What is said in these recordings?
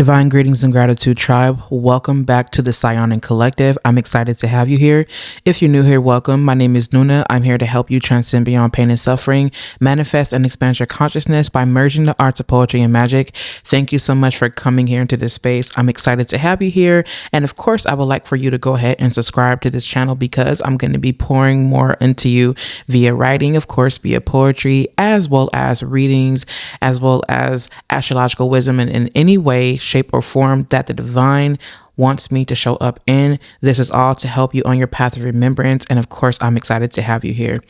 Divine greetings and gratitude, tribe. Welcome back to the Saiyonan Collective. I'm excited to have you here. If you're new here, welcome. My name is Nuna. I'm here to help you transcend beyond pain and suffering, manifest and expand your consciousness by merging the arts of poetry and magic. Thank you so much for coming here into this space. I'm excited to have you here. And of course, I would like for you to go ahead and subscribe to this channel because I'm going to be pouring more into you via writing, of course, via poetry, as well as readings, as well as astrological wisdom, and in any way, shape, or form that the divine wants me to show up in. This is all to help you on your path of remembrance. And of course, I'm excited to have you here.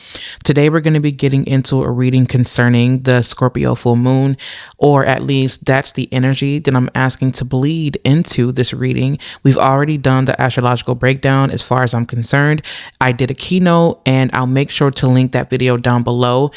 Today, we're going to be getting into a reading concerning the Scorpio Full Moon, or at least that's the energy that I'm asking to bleed into this reading. We've already done the astrological breakdown as far as I'm concerned. I did a keynote and I'll make sure to link that video down below.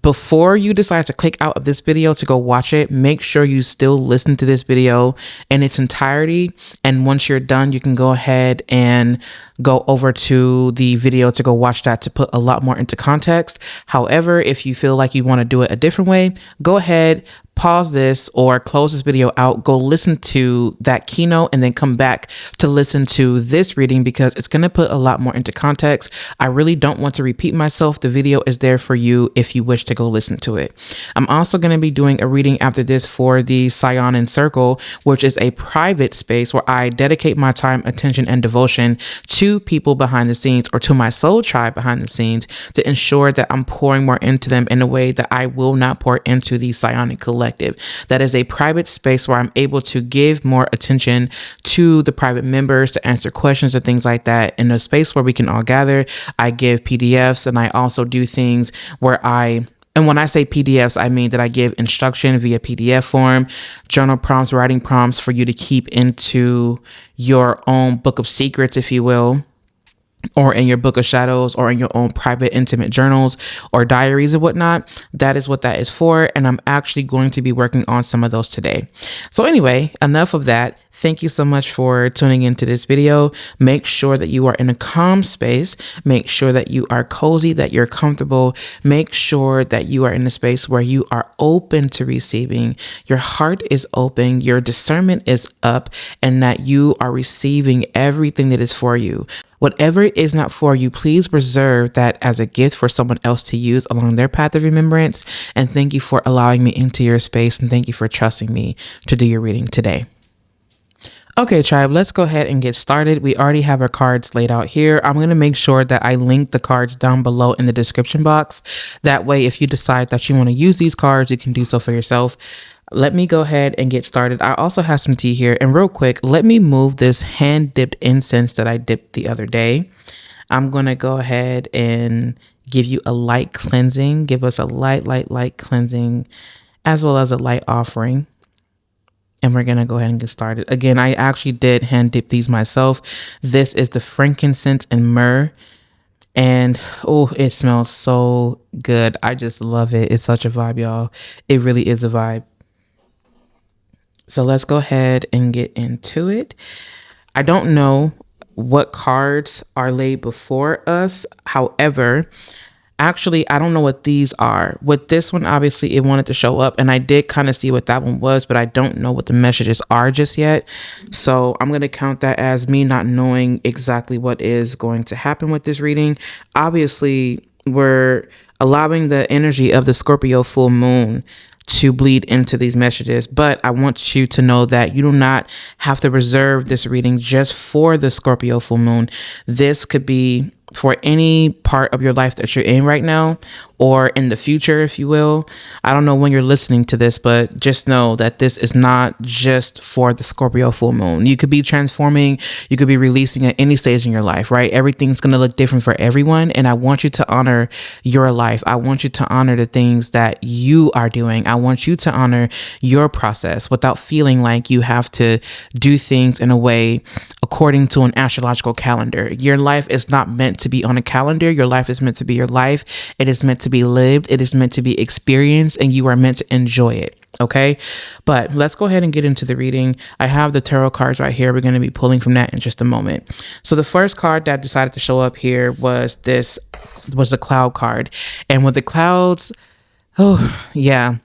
Before you decide to click out of this video to go watch it, make sure you still listen to this video in its entirety. And once you're done, you can go ahead and go over to the video to go watch that to put a lot more into context. However, if you feel like you want to do it a different way, go ahead, pause this or close this video out, go listen to that keynote, and then come back to listen to this reading because it's going to put a lot more into context. I really don't want to repeat myself. The video is there for you if you wish to go listen to it. I'm also going to be doing a reading after this for the Saiyonan Circle, which is a private space where I dedicate my time, attention, and devotion to people behind the scenes, or to my soul tribe behind the scenes, to ensure that I'm pouring more into them in a way that I will not pour into the Saiyonan Collective. That is a private space where I'm able to give more attention to the private members, to answer questions and things like that. In a space where we can all gather, I give PDFs, and I also do things where and when I say PDFs, I mean that I give instruction via PDF form, journal prompts, writing prompts for you to keep into your own book of secrets, if you will, or in your book of shadows, or in your own private intimate journals or diaries and whatnot. That is what that is for. And I'm actually going to be working on some of those today. So anyway, enough of that. Thank you so much for tuning into this video. Make sure that you are in a calm space. Make sure that you are cozy, that you're comfortable. Make sure that you are in a space where you are open to receiving. Your heart is open, your discernment is up, and that you are receiving everything that is for you. Whatever is not for you, please reserve that as a gift for someone else to use along their path of remembrance. And thank you for allowing me into your space. And thank you for trusting me to do your reading today. Okay, tribe, let's go ahead and get started. We already have our cards laid out here. I'm going to make sure that I link the cards down below in the description box. That way, if you decide that you want to use these cards, you can do so for yourself. Let me go ahead and get started. I also have some tea here. And real quick, let me move this hand-dipped incense that I dipped the other day. I'm going to go ahead and give you a light cleansing. Give us a light cleansing, as well as a light offering. And we're going to go ahead and get started. Again, I actually did hand dip these myself. This is the frankincense and myrrh. And oh, it smells so good. I just love it. It's such a vibe, y'all. It really is a vibe. So let's go ahead and get into it. I don't know what cards are laid before us. However, actually, I don't know what these are. With this one, obviously, it wanted to show up, and I did kind of see what that one was, but I don't know what the messages are just yet. So I'm going to count that as me not knowing exactly what is going to happen with this reading. Obviously, we're allowing the energy of the Scorpio Full Moon to bleed into these messages, but I want you to know that you do not have to reserve this reading just for the Scorpio Full Moon. This could be for any part of your life that you're in right now, or in the future, if you will. I don't know when you're listening to this, but just know that this is not just for the Scorpio Full Moon. You could be transforming, you could be releasing at any stage in your life, right? Everything's going to look different for everyone. And I want you to honor your life. I want you to honor the things that you are doing. I want you to honor your process without feeling like you have to do things in a way according to an astrological calendar. Your life is not meant to be on a calendar. Your life is meant to be your life. It is meant to be lived. It is meant to be experienced, and you are meant to enjoy it. Okay, but let's go ahead and get into the reading. I have the tarot cards right here. We're going to be pulling from that in just a moment. So the first card that decided to show up here was the cloud card. And with the clouds, oh yeah,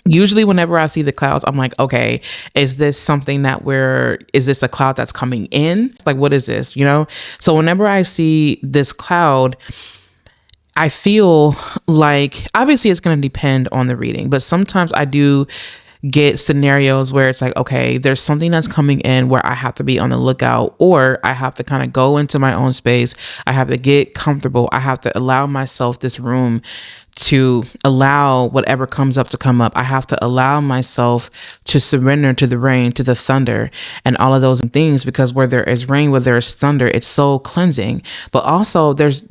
Usually whenever I see the clouds, I'm like, okay, is this something is this a cloud that's coming in? It's like, what is this? So whenever I see this cloud, I feel like obviously it's going to depend on the reading, but sometimes I do get scenarios where it's like, okay, there's something that's coming in where I have to be on the lookout, or I have to kind of go into my own space. I have to get comfortable. I have to allow myself this room to allow whatever comes up to come up. I have to allow myself to surrender to the rain, to the thunder, and all of those things, because where there is rain, where there is thunder, it's so cleansing. But also there's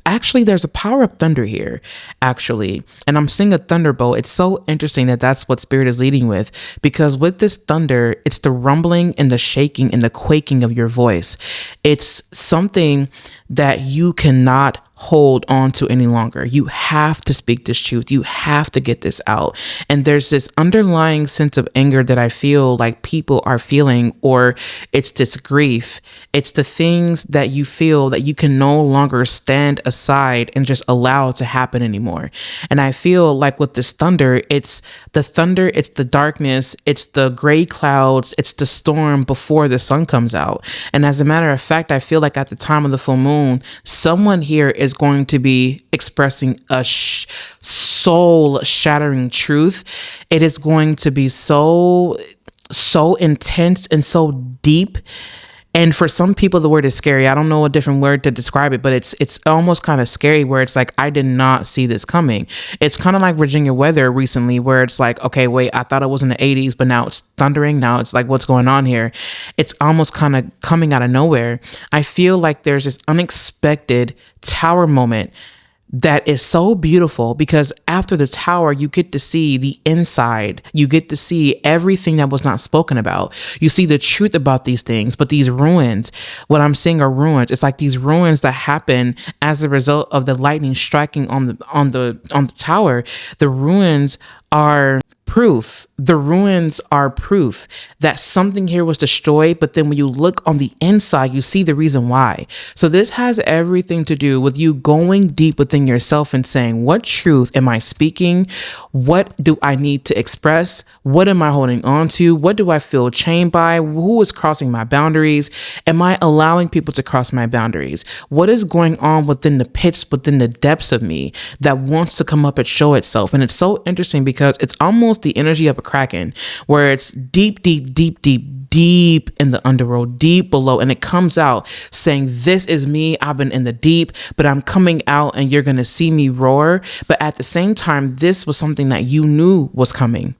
a power of thunder here, actually. And I'm seeing a thunderbolt. It's so interesting that that's what Spirit is leading with, because with this thunder, it's the rumbling and the shaking and the quaking of your voice. It's something that you cannot hold on to any longer. You have to speak this truth. You have to get this out. And there's this underlying sense of anger that I feel like people are feeling, or it's this grief. It's the things that you feel that you can no longer stand aside and just allow to happen anymore. And I feel like with this thunder, it's the darkness, it's the gray clouds, it's the storm before the sun comes out. And as a matter of fact, I feel like at the time of the full moon, someone here is going to be expressing a soul shattering truth. It is going to be so intense and so deep. And for some people, the word is scary. I don't know a different word to describe it, but it's almost kind of scary, where it's like, I did not see this coming. It's kind of like Virginia weather recently, where it's like, okay, wait, I thought it was in the 80s, but now it's thundering. Now it's like, what's going on here? It's almost kind of coming out of nowhere. I feel like there's this unexpected tower moment that is so beautiful, because after the tower, you get to see the inside. You get to see everything that was not spoken about. You see the truth about these things, but these ruins, what I'm seeing are ruins. It's like these ruins that happen as a result of the lightning striking on the tower. The ruins are proof. The ruins are proof that something here was destroyed, but then when you look on the inside, you see the reason why. So this has everything to do with you going deep within yourself and saying, what truth am I speaking? What do I need to express? What am I holding on to? What do I feel chained by? Who is crossing my boundaries? Am I allowing people to cross my boundaries? What is going on within the pits, within the depths of me that wants to come up and show itself? And it's so interesting because it's almost the energy of a kraken, where it's deep, deep, deep, deep, deep in the underworld, deep below. And it comes out saying, this is me. I've been in the deep, but I'm coming out and you're going to see me roar. But at the same time, this was something that you knew was coming.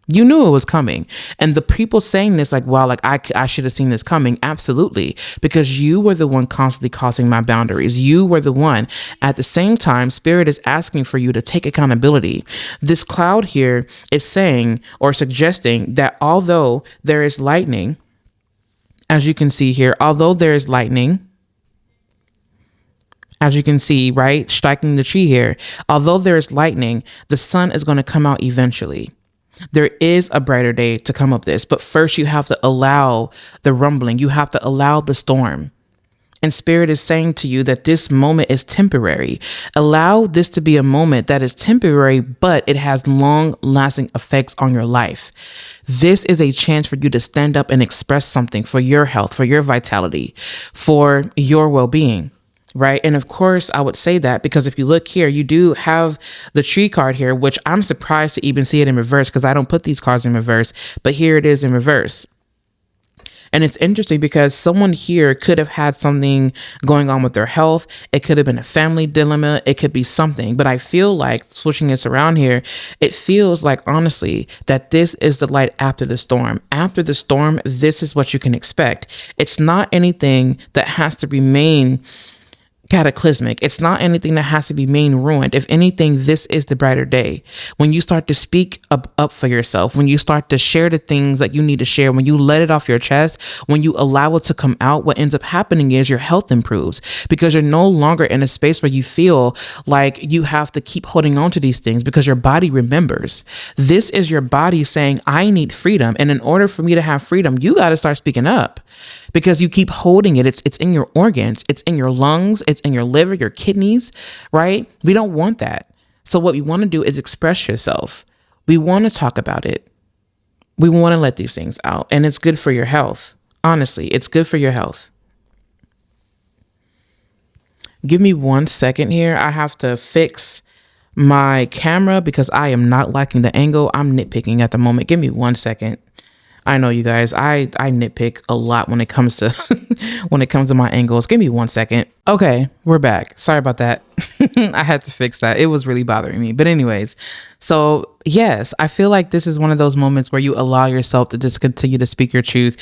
You knew it was coming. And the people saying this, like, wow, like I should have seen this coming. Absolutely. Because you were the one constantly crossing my boundaries. You were the one. At the same time, Spirit is asking for you to take accountability. This cloud here is saying or suggesting that although there is lightning, as you can see here, although there is lightning, as you can see, right, striking the tree here, although there is lightning, the sun is going to come out eventually. There is a brighter day to come of this, but first you have to allow the rumbling. You have to allow the storm. And Spirit is saying to you that this moment is temporary. Allow this to be a moment that is temporary, but it has long-lasting effects on your life. This is a chance for you to stand up and express something for your health, for your vitality, for your well-being. Right. And of course, I would say that because if you look here, you do have the tree card here, which I'm surprised to even see it in reverse because I don't put these cards in reverse. But here it is in reverse. And it's interesting because someone here could have had something going on with their health. It could have been a family dilemma. It could be something. But I feel like switching this around here, it feels like, honestly, that this is the light after the storm. After the storm, this is what you can expect. It's not anything that has to remain cataclysmic. It's not anything that has to be ruined. If anything, this is the brighter day. When you start to speak up for yourself, when you start to share the things that you need to share, when you let it off your chest, when you allow it to come out, what ends up happening is your health improves because you're no longer in a space where you feel like you have to keep holding on to these things because your body remembers. This is your body saying, I need freedom. And in order for me to have freedom, you got to start speaking up. Because you keep holding it. It's in your organs. It's in your lungs. It's in your liver, your kidneys, right? We don't want that. So what we want to do is express yourself. We want to talk about it. We want to let these things out, and it's good for your health. Honestly, it's good for your health. Give me 1 second here. I have to fix my camera because I am not liking the angle. I'm nitpicking at the moment. Give me 1 second. I know, you guys, I nitpick a lot when it comes to when it comes to my angles. Give me 1 second. Okay, we're back. Sorry about that. I had to fix that. It was really bothering me. But anyways, so yes, I feel like this is one of those moments where you allow yourself to just continue to speak your truth.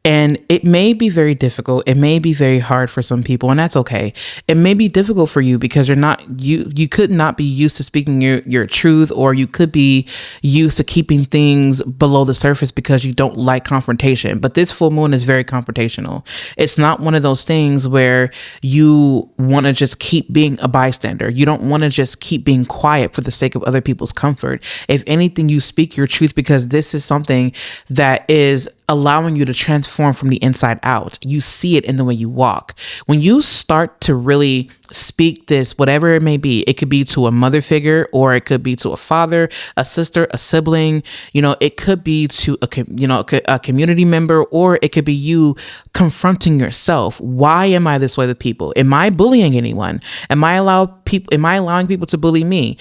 And it may be very difficult. It may be very hard for some people, and that's okay. It may be difficult for you because you could not be used to speaking your truth, or you could be used to keeping things below the surface because you don't like confrontation. But this full moon is very confrontational. It's not one of those things where you want to just keep being a bystander. You don't want to just keep being quiet for the sake of other people's comfort. If anything, you speak your truth because this is something that is allowing you to transform from the inside out. You see it in the way you walk. When you start to really speak this, whatever it may be, it could be to a mother figure, or it could be to a father, a sister, a sibling, it could be to a community member, or it could be you confronting yourself. Why am I this way with people? Am I bullying anyone? Am I allowing people to bully me?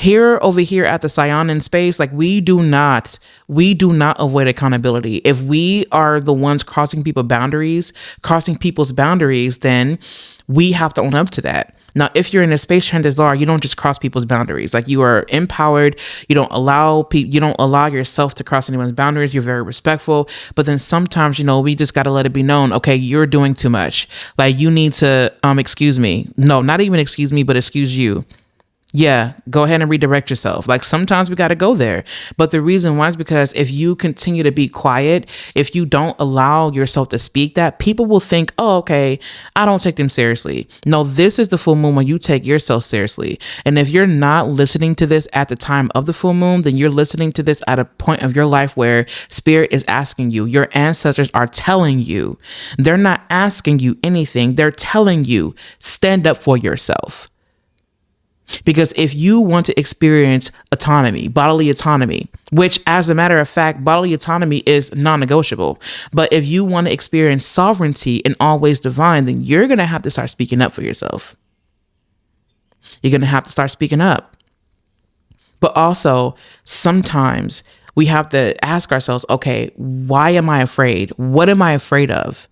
Over here at the Saiyonan space, like we do not avoid accountability. If we are the ones crossing people's boundaries, then we have to own up to that. Now, if you're in a space Chandazar, you don't just cross people's boundaries. Like, you are empowered. You don't allow yourself to cross anyone's boundaries. You're very respectful. But then sometimes, we just got to let it be known, okay, you're doing too much. Like, you need to, excuse me. No, not even excuse me, but excuse you. Yeah, go ahead and redirect yourself. Like, sometimes we got to go there. But the reason why is because if you continue to be quiet, if you don't allow yourself to speak that, people will think, oh, okay, I don't take them seriously. No, this is the full moon when you take yourself seriously. And if you're not listening to this at the time of the full moon, then you're listening to this at a point of your life where spirit is asking you, your ancestors are telling you. They're not asking you anything. They're telling you, stand up for yourself. Because if you want to experience autonomy, bodily autonomy, which as a matter of fact, bodily autonomy is non-negotiable. But if you want to experience sovereignty in all ways divine, then you're going to have to start speaking up for yourself. You're going to have to start speaking up. But also, sometimes we have to ask ourselves, okay, why am I afraid? What am I afraid of?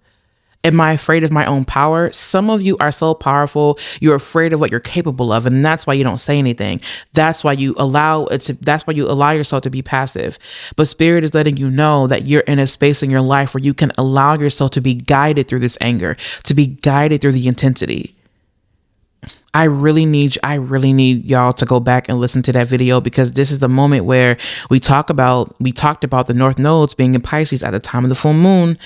Am I afraid of my own power? Some of you are so powerful, you're afraid of what you're capable of, and that's why you don't say anything. That's why you allow yourself to be passive. But spirit is letting you know that you're in a space in your life where you can allow yourself to be guided through this anger, to be guided through the intensity. I really need y'all to go back and listen to that video, because this is the moment where we talked about the North Nodes being in Pisces at the time of the full moon.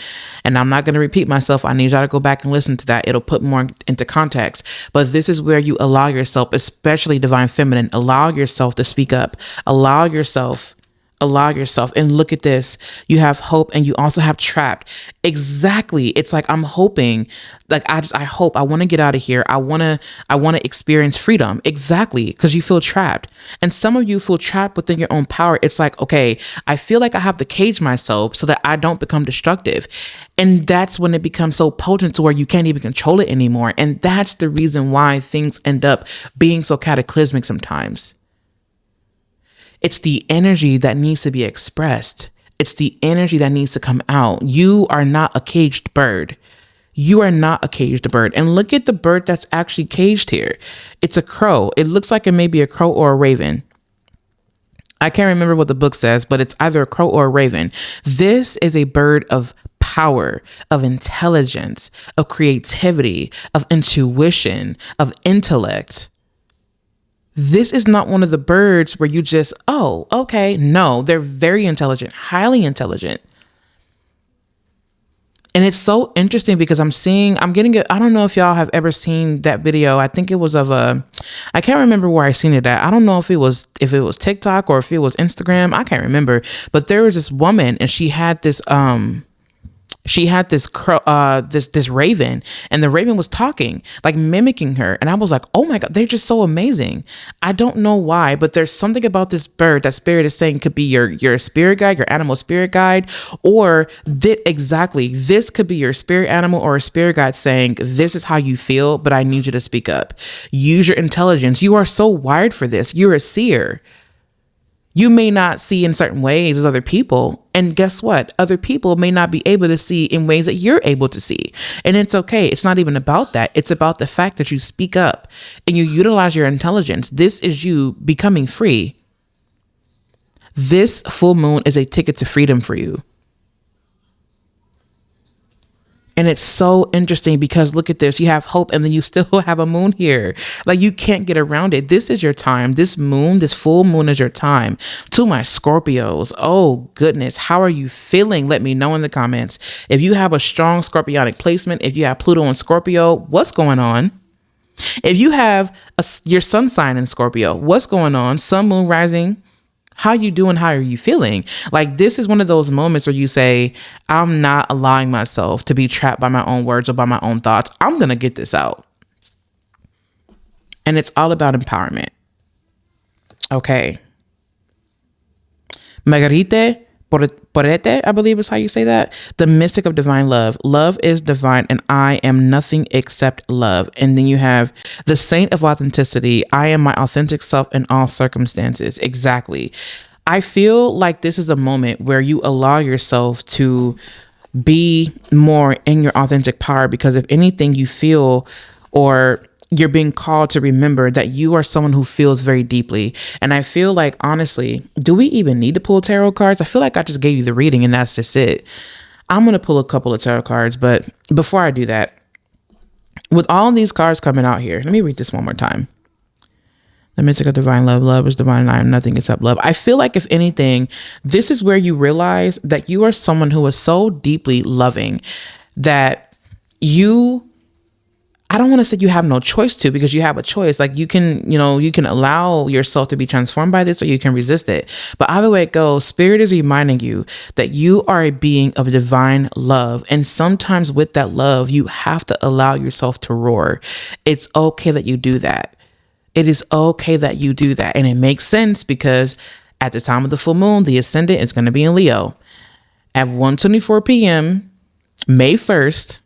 And I'm not going to repeat myself. I need y'all to go back and listen to that. It'll put more into context. But this is where you allow yourself, especially divine feminine, allow yourself to speak up. Allow yourself. And look at this. You have hope, and you also have trapped. Exactly. It's like, I'm hoping, like, I hope I want to get out of here. I want to experience freedom. Exactly. Because you feel trapped. And some of you feel trapped within your own power. It's like, okay, I feel like I have to cage myself so that I don't become destructive. And that's when it becomes so potent to where you can't even control it anymore. And that's the reason why things end up being so cataclysmic sometimes. It's the energy that needs to be expressed. It's the energy that needs to come out. You are not a caged bird. You are not a caged bird. And look at the bird that's actually caged here. It's a crow. It looks like it may be a crow or a raven. I can't remember what the book says, but it's either a crow or a raven. This is a bird of power, of intelligence, of creativity, of intuition, of intellect. This is not one of the birds where you just, oh, okay. No, they're very intelligent, highly intelligent. And it's so interesting because I don't know if y'all have ever seen that video. I think it was I can't remember where I seen it at. I don't know if it was TikTok or if it was Instagram. I can't remember. But there was this woman, and she had this, She had this this raven, and the raven was talking, like mimicking her. And I was like, oh my God, they're just so amazing. I don't know why, but there's something about this bird that Spirit is saying could be your spirit guide, your animal spirit guide, or exactly, this could be your spirit animal or a spirit guide saying, this is how you feel, but I need you to speak up. Use your intelligence. You are so wired for this. You're a seer. You may not see in certain ways as other people. And guess what? Other people may not be able to see in ways that you're able to see. And it's okay. It's not even about that. It's about the fact that you speak up and you utilize your intelligence. This is you becoming free. This full moon is a ticket to freedom for you. And it's so interesting because look at this. You have hope and then you still have a moon here. Like you can't get around it. This is your time. This moon, this full moon is your time. To my Scorpios. Oh goodness. How are you feeling? Let me know in the comments. If you have a strong scorpionic placement, if you have Pluto in Scorpio, what's going on? If you have your sun sign in Scorpio, what's going on? Sun, moon, rising. How you doing? How are you feeling? Like this is one of those moments where you say, I'm not allowing myself to be trapped by my own words or by my own thoughts. I'm going to get this out. And it's all about empowerment. Okay. Margarite Porete, I believe is how you say that. The mystic of divine love. Love is divine and I am nothing except love. And then you have the saint of authenticity. I am my authentic self in all circumstances. Exactly. I feel like this is a moment where you allow yourself to be more in your authentic power, because if anything you feel, or you're being called to remember that you are someone who feels very deeply. And I feel like, honestly, do we even need to pull tarot cards? I feel like I just gave you the reading and that's just it. I'm going to pull a couple of tarot cards, but before I do that, with all these cards coming out here, let me read this one more time. The mystic of divine love. Love is divine and I am nothing except love. I feel like if anything, this is where you realize that you are someone who is so deeply loving that I don't want to say you have no choice to, because you have a choice. Like you can allow yourself to be transformed by this or you can resist it. But either way it goes, Spirit is reminding you that you are a being of divine love. And sometimes with that love, you have to allow yourself to roar. It's okay that you do that. It is okay that you do that. And it makes sense because at the time of the full moon, the ascendant is going to be in Leo. At 1:24 p.m., May 1st,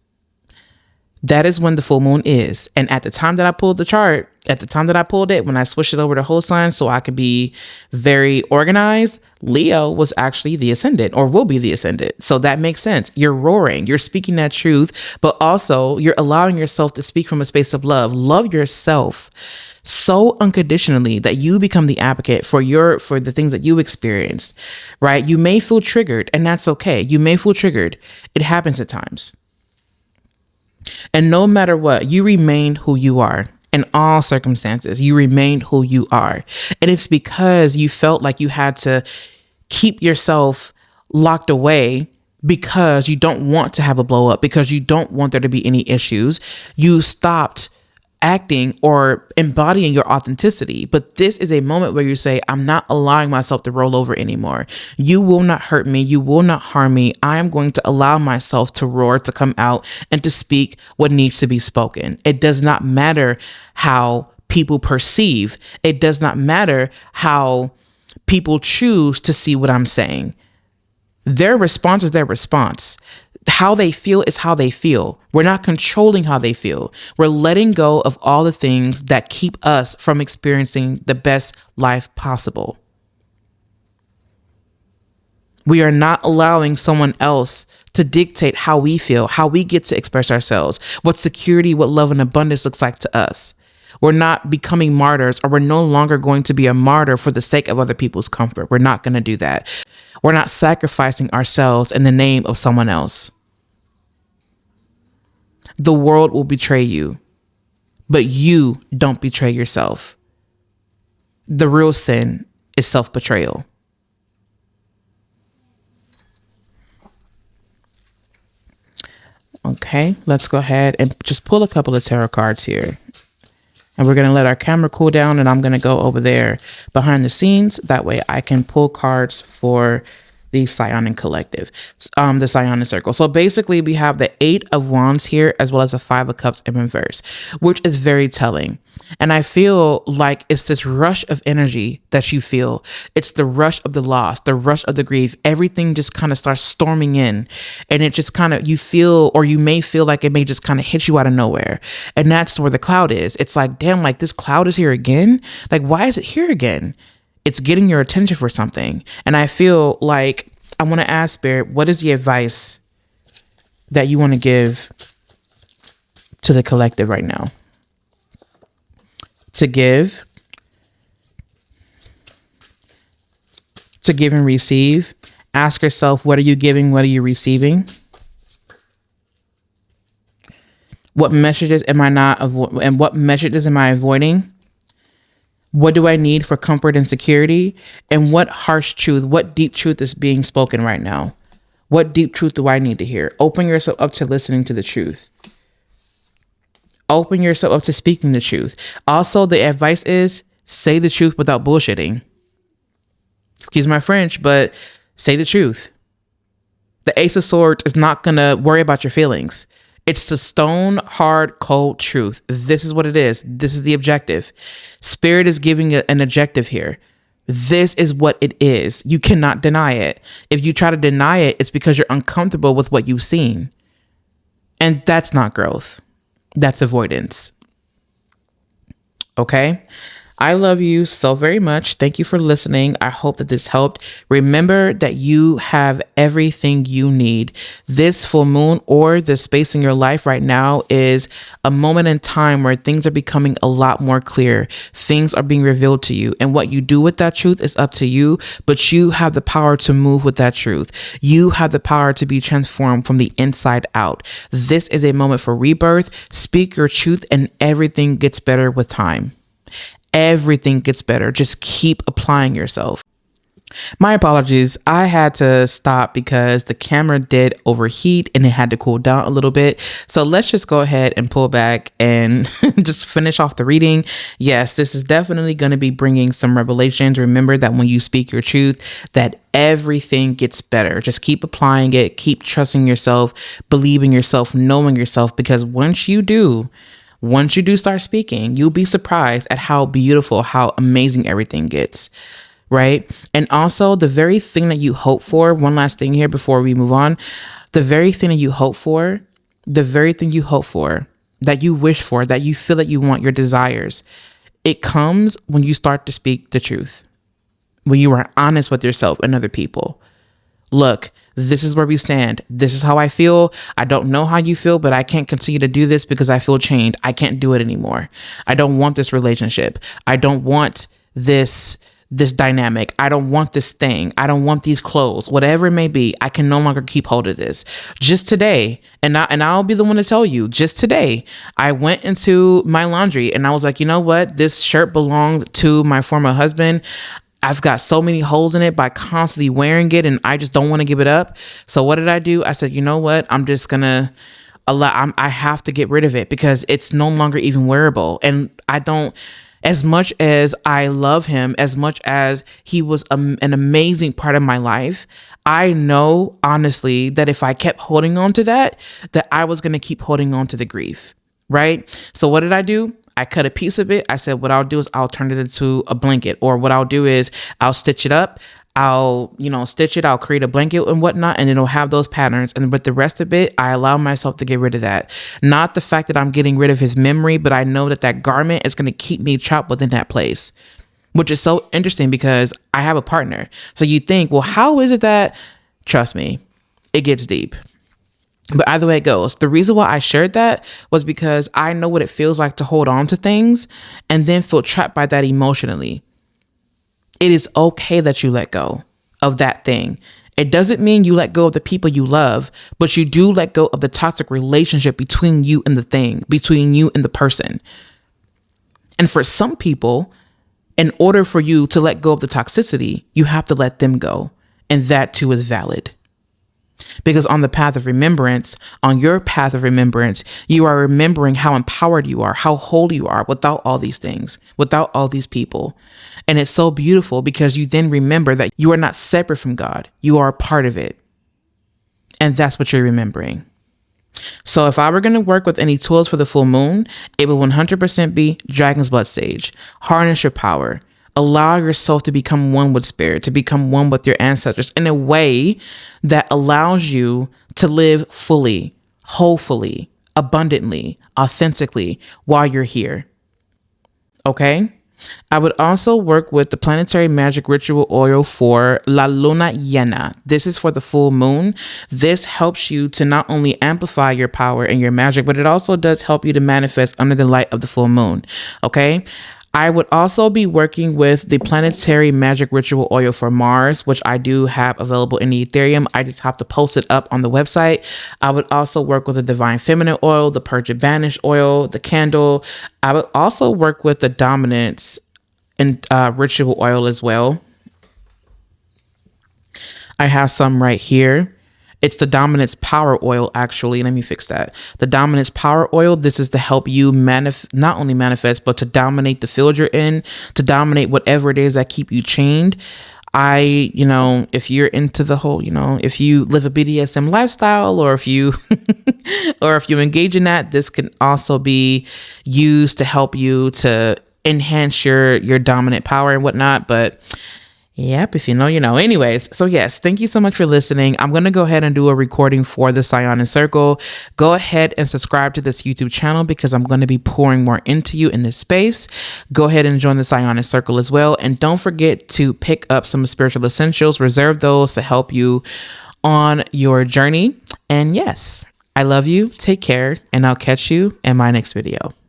that is when the full moon is. And at the time that I pulled the chart, when I switched it over to whole sign so I could be very organized, Leo was actually the ascendant, or will be the ascendant. So that makes sense. You're roaring, you're speaking that truth, but also you're allowing yourself to speak from a space of love. Love yourself so unconditionally that you become the advocate for the things that you experienced, right? You may feel triggered, and that's okay. You may feel triggered. It happens at times. And no matter what, you remain who you are in all circumstances. You remained who you are. And it's because you felt like you had to keep yourself locked away because you don't want to have a blow up, because you don't want there to be any issues. You stopped acting or embodying your authenticity. But this is a moment where you say, I'm not allowing myself to roll over anymore. You will not hurt me. You will not harm me. I am going to allow myself to roar, to come out and to speak what needs to be spoken. It does not matter how people perceive. It does not matter how people choose to see what I'm saying. Their response is their response. How they feel is how they feel. We're not controlling how they feel. We're letting go of all the things that keep us from experiencing the best life possible. We are not allowing someone else to dictate how we feel, how we get to express ourselves, what security, what love and abundance looks like to us. We're not becoming martyrs, or we're no longer going to be a martyr for the sake of other people's comfort. We're not going to do that. We're not sacrificing ourselves in the name of someone else. The world will betray you, but you don't betray yourself. The real sin is self-betrayal. Okay, let's go ahead and just pull a couple of tarot cards here. And we're going to let our camera cool down, and I'm going to go over there behind the scenes. That way I can pull cards for the Saiyonan collective, the Saiyonan circle. So basically we have the 8 of Wands here, as well as the 5 of Cups in reverse, which is very telling. And I feel like it's this rush of energy that you feel. It's the rush of the loss, the rush of the grief. Everything just kind of starts storming in, and it just kind of, you feel, or you may feel like it may just kind of hit you out of nowhere. And that's where the cloud is. It's like, damn, like this cloud is here again. Like, why is it here again? It's getting your attention for something. And I feel like I want to ask Spirit, what is the advice that you want to give to the collective right now? To give and receive. Ask yourself, what are you giving? What are you receiving? What messages am I not and what messages am I avoiding? What do I need for comfort and security? And what harsh truth, what deep truth is being spoken right now? What deep truth do I need to hear? Open yourself up to listening to the truth. Open yourself up to speaking the truth. Also, the advice is say the truth without bullshitting. Excuse my French, but say the truth. The Ace of Swords is not going to worry about your feelings. It's the stone, hard, cold truth. This is what it is. This is the objective. Spirit is giving an objective here. This is what it is. You cannot deny it. If you try to deny it, it's because you're uncomfortable with what you've seen. And that's not growth. That's avoidance. Okay? I love you so very much. Thank you for listening. I hope that this helped. Remember that you have everything you need. This full moon or the space in your life right now is a moment in time where things are becoming a lot more clear. Things are being revealed to you. And what you do with that truth is up to you, but you have the power to move with that truth. You have the power to be transformed from the inside out. This is a moment for rebirth. Speak your truth and everything gets better with time. Everything gets better. Just keep applying yourself. My apologies. I had to stop because the camera did overheat and it had to cool down a little bit. So let's just go ahead and pull back and just finish off the reading. Yes, this is definitely going to be bringing some revelations. Remember that when you speak your truth, that everything gets better. Just keep applying it. Keep trusting yourself, believing yourself, knowing yourself, because once you do start speaking, you'll be surprised at how beautiful, how amazing everything gets, right? And also the very thing that you hope for, one last thing here before we move on, the very thing that you hope for, that you wish for, that you feel that you want, your desires, it comes when you start to speak the truth, when you are honest with yourself and other people. Look, this is where we stand. This is how I feel. I don't know how you feel, but I can't continue to do this because I feel chained. I can't do it anymore. I don't want this relationship. I don't want this dynamic. I don't want this thing. I don't want these clothes, whatever it may be. I can no longer keep hold of this. Just today, and I'll be the one to tell you, just today, I went into my laundry and I was like, you know what? This shirt belonged to my former husband. I've got so many holes in it by constantly wearing it and I just don't want to give it up. So what did I do? I said, you know what? I'm just going to I have to get rid of it because it's no longer even wearable. And I don't, as much as I love him, as much as he was an amazing part of my life, I know honestly that if I kept holding on to that I was going to keep holding on to the grief. Right? So what did I do? I cut a piece of it. I said, what I'll do is I'll turn it into a blanket, or what I'll do is I'll stitch it up. I'll stitch it. I'll create a blanket and whatnot, and it'll have those patterns. And with the rest of it, I allow myself to get rid of that. Not the fact that I'm getting rid of his memory, but I know that garment is going to keep me trapped within that place, which is so interesting because I have a partner. So you think, well, how is it that, trust me, it gets deep. But either way it goes, the reason why I shared that was because I know what it feels like to hold on to things and then feel trapped by that emotionally. It is okay that you let go of that thing. It doesn't mean you let go of the people you love, but you do let go of the toxic relationship between you and the thing, between you and the person. And for some people, in order for you to let go of the toxicity, you have to let them go. And that too is valid. Because on the path of remembrance, on your path of remembrance, you are remembering how empowered you are, how whole you are without all these things, without all these people. And it's so beautiful because you then remember that you are not separate from God. You are a part of it. And that's what you're remembering. So if I were going to work with any tools for the full moon, it would 100% be Dragon's Blood Sage. Harness your power. Allow yourself to become one with spirit, to become one with your ancestors in a way that allows you to live fully, wholefully, abundantly, authentically while you're here. Okay? I would also work with the planetary magic ritual oil for La Luna Llena. This is for the full moon. This helps you to not only amplify your power and your magic, but it also does help you to manifest under the light of the full moon. Okay. I would also be working with the planetary magic ritual oil for Mars, which I do have available in the Ethereum. I just have to post it up on the website. I would also work with the divine feminine oil, the purge and banish oil, the candle. I would also work with the dominance and ritual oil as well. I have some right here. It's the dominance power oil, actually. Let me fix that. The dominance power oil. This is to help you not only manifest, but to dominate the field you're in, to dominate whatever it is that keep you chained. If you're into the whole, if you live a BDSM lifestyle, or if you, or if you engage in that, this can also be used to help you to enhance your dominant power and whatnot. But yep, if you know, you know. Anyways, so yes, thank you so much for listening. I'm going to go ahead and do a recording for the Saiyonan Circle. Go ahead and subscribe to this YouTube channel because I'm going to be pouring more into you in this space. Go ahead and join the Saiyonan Circle as well. And don't forget to pick up some spiritual essentials. Reserve those to help you on your journey. And yes, I love you. Take care. And I'll catch you in my next video.